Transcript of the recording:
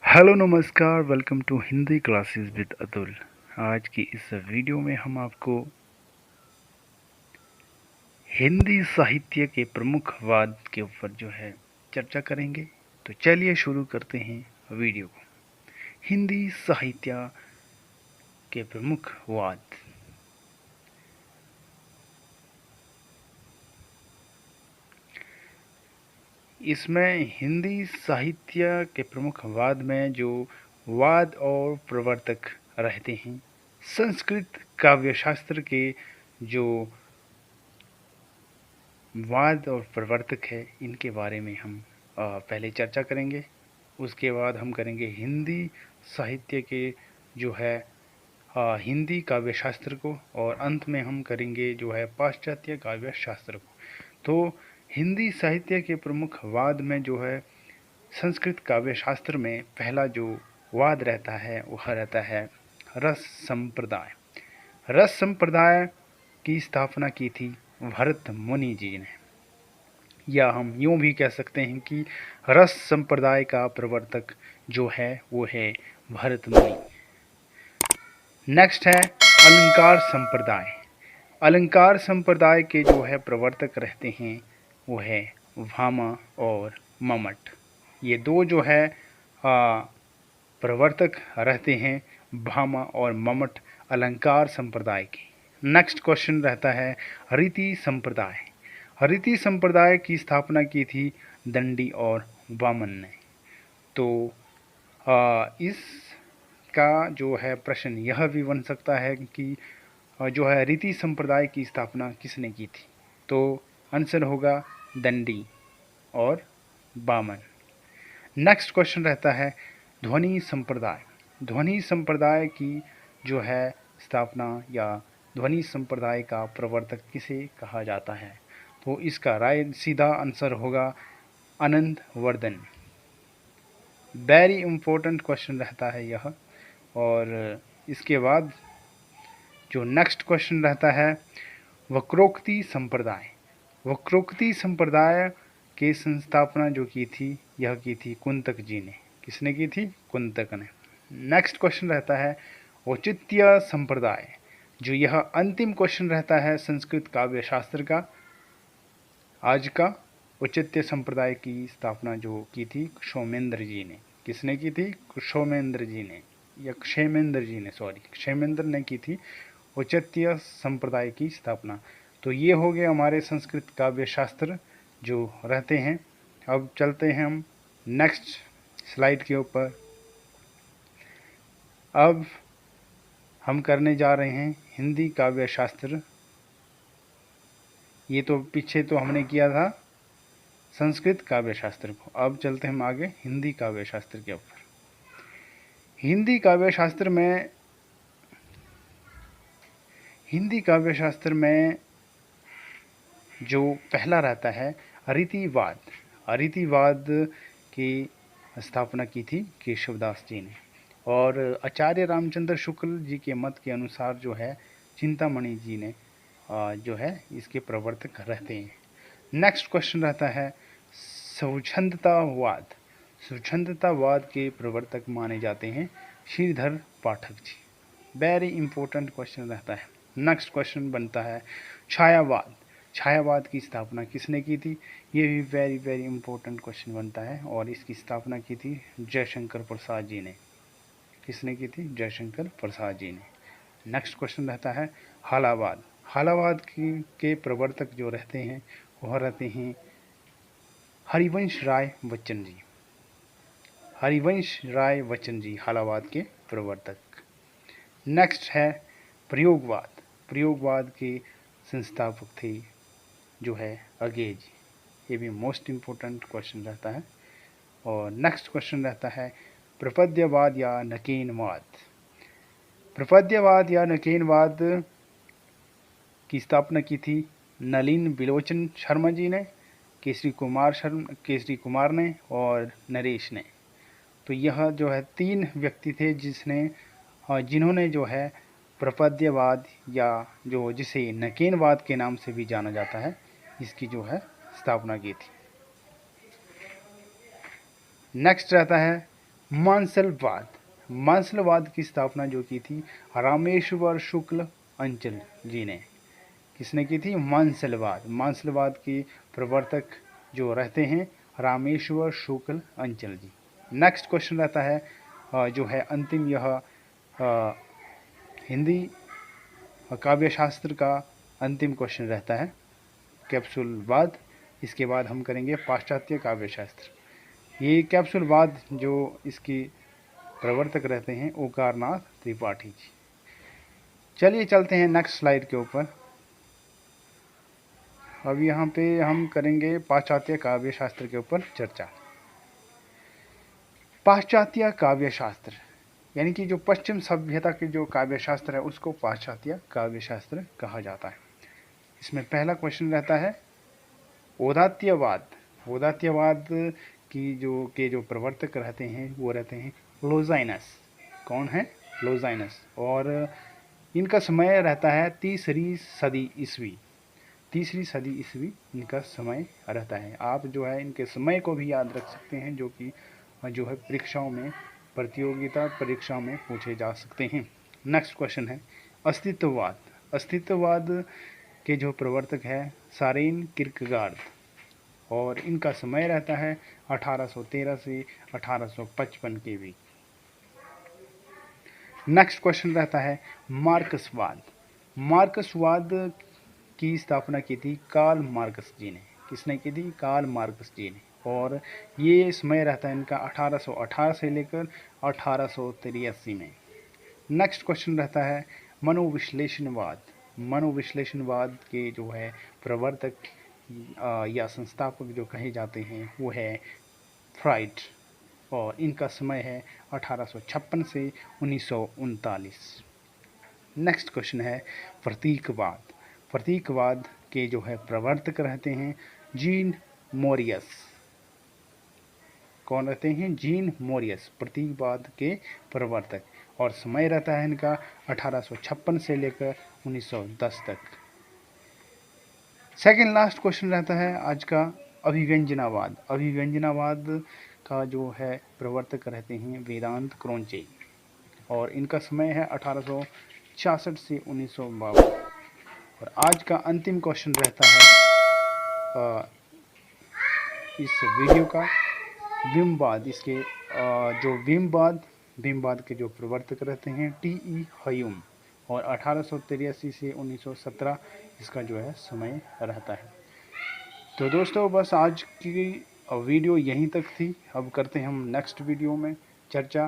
Hello नमस्कार, welcome to Hindi classes with Atul. आज की इस वीडियो में हम आपको हिंदी साहित्य के प्रमुख वाद के ऊपर जो है चर्चा करेंगे। तो चलिए शुरू करते हैं वीडियो को। हिंदी साहित्य के प्रमुख वाद। इसमें हिंदी साहित्य के प्रमुख वाद में जो वाद और प्रवर्तक रहते हैं, संस्कृत काव्यशास्त्र के जो वाद और प्रवर्तक है, इनके बारे में हम पहले चर्चा करेंगे। उसके बाद हम करेंगे हिंदी साहित्य के जो है हिंदी काव्यशास्त्र को, और अंत में हम करेंगे जो है पाश्चात्य काव्यशास्त्र को। तो हिंदी साहित्य के प्रमुख वाद में जो है संस्कृत काव्यशास्त्र में पहला जो वाद रहता है वह रहता है रस संप्रदाय। रस संप्रदाय की स्थापना की थी भरत मुनि जी ने, या हम यूं भी कह सकते हैं कि रस संप्रदाय का प्रवर्तक जो है वो है भरत मुनि। नेक्स्ट है अलंकार संप्रदाय। अलंकार संप्रदाय के जो है प्रवर्तक रहते हैं वो है भामा और मम्मट। ये दो जो है प्रवर्तक रहते हैं, भामा और मम्मट, अलंकार संप्रदाय के। नेक्स्ट क्वेश्चन रहता है रीति संप्रदाय। रीति संप्रदाय की स्थापना की थी दंडी और वामन ने। तो इसका जो है प्रश्न यह भी बन सकता है कि जो है रीति संप्रदाय की स्थापना किसने की थी। तो आंसर होगा दंडी और वामन। नेक्स्ट क्वेश्चन रहता है ध्वनि संप्रदाय। ध्वनि संप्रदाय की जो है स्थापना या ध्वनि संप्रदाय का प्रवर्तक किसे कहा जाता है। तो इसका सीधा आंसर होगा Anand Vardhan. Very important question रहता है यह। और इसके बाद जो नेक्स्ट क्वेश्चन रहता है वक्रोक्ति संप्रदाय। वक्रोक्ति संप्रदाय की संस्थापना जो की थी यह की थी कुंतक जी ने। किसने की थी? कुंतक ने। नेक्स्ट क्वेश्चन रहता है औचित्य संप्रदाय। जो यह अंतिम क्वेश्चन रहता है संस्कृत काव्यशास्त्र का आज का। औचित्य संप्रदाय की स्थापना जो की थी क्षोमेंद्र जी ने। किसने की थी? क्षोमेंद्र जी ने, या क्षेमेंद्र जी ने, सॉरी, क्षेमेंद्र ने की थी औचित्य संप्रदाय की स्थापना। तो ये हो गए हमारे संस्कृत काव्यशास्त्र जो रहते हैं। अब चलते हैं हम नेक्स्ट स्लाइड के ऊपर। अब हम करने जा रहे हैं हिंदी काव्यशास्त्र। ये तो पीछे तो हमने किया था संस्कृत काव्यशास्त्र को। अब चलते हैं हम आगे हिंदी काव्यशास्त्र के ऊपर। हिंदी काव्यशास्त्र में जो पहला रहता है अरीतिवाद। अरीतिवाद की स्थापना की थी केशवदास जी ने, और आचार्य रामचंद्र शुक्ल जी के मत के अनुसार जो है चिंतामणि जी ने जो है इसके प्रवर्तक रहते हैं। नेक्स्ट क्वेश्चन रहता है स्वच्छंदतावाद। स्वच्छंदतावाद के प्रवर्तक माने जाते हैं Shridhar Pathak ji. Very important question रहता है। नेक्स्ट क्वेश्चन बनता है छायावाद। छायावाद की स्थापना किसने की थी? ये भी वेरी वेरी इंपॉर्टेंट क्वेश्चन बनता है, और इसकी स्थापना की थी जयशंकर प्रसाद जी ने। किसने की थी? जयशंकर प्रसाद जी ने। नेक्स्ट क्वेश्चन रहता है हालावाद। हालावाद के प्रवर्तक जो रहते हैं वह रहते हैं हरिवंश राय बच्चन जी। हरिवंश राय बच्चन जी हालावाद के प्रवर्तक। नेक्स्ट है प्रयोगवाद। प्रयोगवाद के संस्थापक थे जो है अगेय जी। ये भी मोस्ट इम्पोर्टेंट क्वेश्चन रहता है। और नेक्स्ट क्वेश्चन रहता है प्रपद्यवाद या नकेनवाद। प्रपद्यवाद या नकेनवाद की स्थापना की थी नलिन बिलोचन शर्मा जी ने, केसरी कुमार ने और नरेश ने। तो यह जो है तीन व्यक्ति थे जिन्होंने जो है प्रपद्यवाद या जो जिसे नकेनवाद के नाम से भी जाना जाता है इसकी जो है स्थापना की थी। नेक्स्ट रहता है मांसलवाद। मांसलवाद की स्थापना जो की थी रामेश्वर शुक्ल अंचल जी ने। किसने की थी? मांसलवाद। मांसलवाद के प्रवर्तक जो रहते हैं रामेश्वर शुक्ल अंचल जी। नेक्स्ट क्वेश्चन रहता है जो है अंतिम, यह हिंदी काव्यशास्त्र का अंतिम क्वेश्चन रहता है, कैप्सूलवाद। इसके बाद हम करेंगे पाश्चात्य काव्यशास्त्र। ये कैप्सूलवाद जो इसकी प्रवर्तक रहते हैं ओंकारनाथ त्रिपाठी जी। चलिए चलते हैं नेक्स्ट स्लाइड के ऊपर। अब यहाँ पे हम करेंगे पाश्चात्य काव्यशास्त्र के ऊपर चर्चा। पाश्चात्य काव्यशास्त्र यानी कि जो पश्चिम सभ्यता के जो काव्यशास्त्र है उसको पाश्चात्य काव्यशास्त्र कहा जाता है। इसमें पहला क्वेश्चन रहता है औदात्यवाद। औदात्यवाद की जो प्रवर्तक रहते हैं वो रहते हैं लोजाइनस। कौन है? लोजाइनस। और इनका समय रहता है तीसरी सदी ईस्वी। तीसरी सदी ईस्वी इनका समय रहता है। आप जो है इनके समय को भी याद रख सकते हैं, जो कि जो है परीक्षाओं में, प्रतियोगिता परीक्षा में पूछे जा सकते हैं। नेक्स्ट क्वेश्चन है अस्तित्ववाद। अस्तित्ववाद के जो प्रवर्तक है सारेन किर्कगार्ड, और इनका समय रहता है 1813 से 1855 के बीच। नेक्स्ट क्वेश्चन रहता है मार्क्सवाद। मार्क्सवाद की स्थापना की थी कार्ल मार्क्स जी ने। किसने की थी? कार्ल मार्क्स जी ने। और ये समय रहता है इनका 1818 से लेकर 1883 में। नेक्स्ट क्वेश्चन रहता है मनोविश्लेषणवाद। मनोविश्लेषणवाद के जो है प्रवर्तक या संस्थापक जो कहे जाते हैं वो है फ्राइड, और इनका समय है 1856 से 1939। नेक्स्ट क्वेश्चन है प्रतीकवाद। प्रतीकवाद के जो है प्रवर्तक रहते हैं जीन मोरियस। कौन रहते हैं? जीन मोरियस, प्रतीकवाद के प्रवर्तक। और समय रहता है इनका 1856 से लेकर 1910 तक। सेकेंड लास्ट क्वेश्चन रहता है आज का अभिव्यंजनावाद। अभिव्यंजनावाद का जो है प्रवर्तक रहते हैं वेदांत क्रोंचे, और इनका समय है 1866 से 1952। और आज का अंतिम क्वेश्चन रहता है इस वीडियो का विमवाद। इसके जो विमवाद के जो प्रवर्तक रहते हैं टी.ई. ह्यूम, और 1883 से 1917 इसका जो है समय रहता है। तो दोस्तों बस आज की वीडियो यहीं तक थी। अब करते हैं हम नेक्स्ट वीडियो में चर्चा।